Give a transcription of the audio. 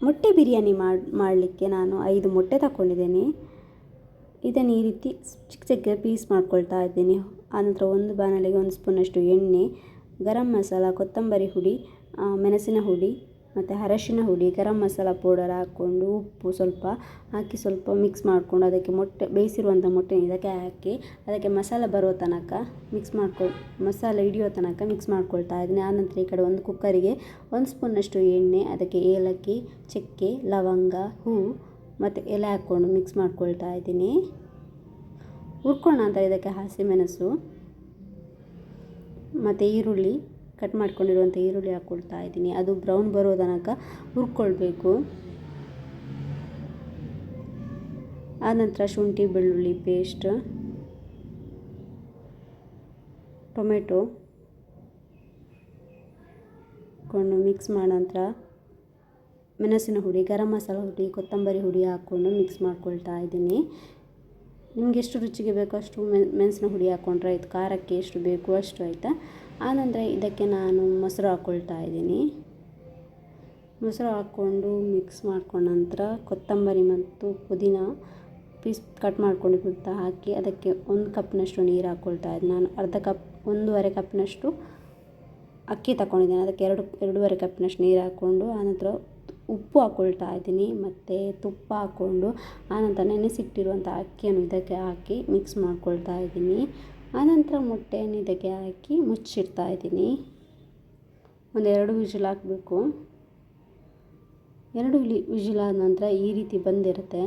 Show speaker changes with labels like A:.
A: ಮೊಟ್ಟೆ ಬಿರಿಯಾನಿ ಮಾಡಲಿಕ್ಕೆ ನಾನು 5 ಮೊಟ್ಟೆ ತಗೊಂಡಿದ್ದೇನೆ. ಇದನ್ನು ಈ ರೀತಿ ಚಿಕ್ಕ ಚಿಕ್ಕ ಪೀಸ್ ಮಾಡ್ಕೊಳ್ತಾ ಇದ್ದೀನಿ. ಆನಂತರ ಒಂದು ಬಾಣಲೆಗೆ 1 ಸ್ಪೂನಷ್ಟು ಎಣ್ಣೆ, ಗರಂ ಮಸಾಲ, ಕೊತ್ತಂಬರಿ ಹುಡಿ, ಮೆಣಸಿನ ಹುಡಿ ಮತ್ತು ಅರಶಿನ ಹುಡಿ, ಗರಂ ಮಸಾಲ ಪೌಡರ್ ಹಾಕ್ಕೊಂಡು ಉಪ್ಪು ಸ್ವಲ್ಪ ಹಾಕಿ ಸ್ವಲ್ಪ ಮಿಕ್ಸ್ ಮಾಡಿಕೊಂಡು ಅದಕ್ಕೆ ಬೇಯಿಸಿರುವಂಥ ಮೊಟ್ಟೆ ಇದಕ್ಕೆ ಹಾಕಿ ಅದಕ್ಕೆ ಮಸಾಲೆ ಬರೋ ತನಕ ಮಸಾಲೆ ಹಿಡಿಯೋ ತನಕ ಮಿಕ್ಸ್ ಮಾಡ್ಕೊಳ್ತಾ ಇದ್ದೀನಿ. ಆನಂತರ ಈ ಕಡೆ ಒಂದು ಕುಕ್ಕರಿಗೆ 1 ಸ್ಪೂನಷ್ಟು ಎಣ್ಣೆ, ಅದಕ್ಕೆ ಏಲಕ್ಕಿ, ಚಕ್ಕೆ, ಲವಂಗ, ಹೂವು ಮತ್ತು ಎಲೆ ಹಾಕ್ಕೊಂಡು ಮಿಕ್ಸ್ ಮಾಡ್ಕೊಳ್ತಾ ಇದ್ದೀನಿ. ಹುರ್ಕೊಂಡ ನಂತರ ಇದಕ್ಕೆ ಹಸಿಮೆಣಸು ಮತ್ತು ಈರುಳ್ಳಿ, ಕಟ್ ಮಾಡ್ಕೊಂಡಿರುವಂಥ ಈರುಳ್ಳಿ ಹಾಕ್ಕೊಳ್ತಾ ಇದ್ದೀನಿ. ಅದು ಬ್ರೌನ್ ಬರೋ ತನಕ ಹುರ್ಕೊಳ್ಬೇಕು. ಆನಂತರ ಶುಂಠಿ ಬೆಳ್ಳುಳ್ಳಿ ಪೇಸ್ಟ್, ಟೊಮೆಟೊ ಹಾಕ್ಕೊಂಡು ಮಿಕ್ಸ್ ಮಾಡೋ ನಂತರ ಮೆಣಸಿನ ಹುಡಿ, ಗರಂ ಮಸಾಲ ಹುಡಿ, ಕೊತ್ತಂಬರಿ ಹುಡಿ ಹಾಕ್ಕೊಂಡು ಮಿಕ್ಸ್ ಮಾಡ್ಕೊಳ್ತಾ ಇದ್ದೀನಿ. ನಿಮಗೆ ಎಷ್ಟು ರುಚಿಗೆ ಬೇಕೋ ಅಷ್ಟು ಮೆಣಸಿನ ಹುಡಿ ಹಾಕ್ಕೊಂಡ್ರೆ ಆಯಿತು, ಖಾರಕ್ಕೆ ಎಷ್ಟು ಬೇಕು ಅಷ್ಟು ಆಯಿತಾ. ಆನಂತರ ಇದಕ್ಕೆ ನಾನು ಮೊಸರು ಹಾಕ್ಕೊಳ್ತಾ ಇದ್ದೀನಿ. ಮೊಸರು ಹಾಕ್ಕೊಂಡು ಮಿಕ್ಸ್ ಮಾಡ್ಕೊಂಡ ನಂತರ ಕೊತ್ತಂಬರಿ ಮತ್ತು ಪುದೀನ ಪೀಸ್ ಕಟ್ ಮಾಡ್ಕೊಂಡಿದ್ದು ಹಾಕಿ ಅದಕ್ಕೆ 1 ಕಪ್ನಷ್ಟು ನೀರು ಹಾಕ್ಕೊಳ್ತಾ ಇದ್ದೀನಿ. ನಾನು 1.5 ಕಪ್ನಷ್ಟು ಅಕ್ಕಿ ತಗೊಂಡಿದ್ದೇನೆ, ಅದಕ್ಕೆ 2.5 ಕಪ್ನಷ್ಟು ನೀರು ಹಾಕ್ಕೊಂಡು ಆನಂತರ ಉಪ್ಪು ಹಾಕ್ಕೊಳ್ತಾ ಇದ್ದೀನಿ ಮತ್ತು ತುಪ್ಪ ಹಾಕ್ಕೊಂಡು ಆನಂತರ ನೆನೆಸಿಟ್ಟಿರುವಂಥ ಅಕ್ಕಿಯನ್ನು ಇದಕ್ಕೆ ಹಾಕಿ ಮಿಕ್ಸ್ ಮಾಡ್ಕೊಳ್ತಾ ಇದ್ದೀನಿ. ಆನಂತರ ಮೊಟ್ಟೆಯನ್ನು ಇದಕ್ಕೆ ಹಾಕಿ ಮುಚ್ಚಿಡ್ತಾ ಇದ್ದೀನಿ. 2 ವಿಜಿಲ್ ಹಾಕಬೇಕು. 2 ವಿಜಿಲ್ ಆದ ನಂತರ ಈ ರೀತಿ ಬಂದಿರುತ್ತೆ.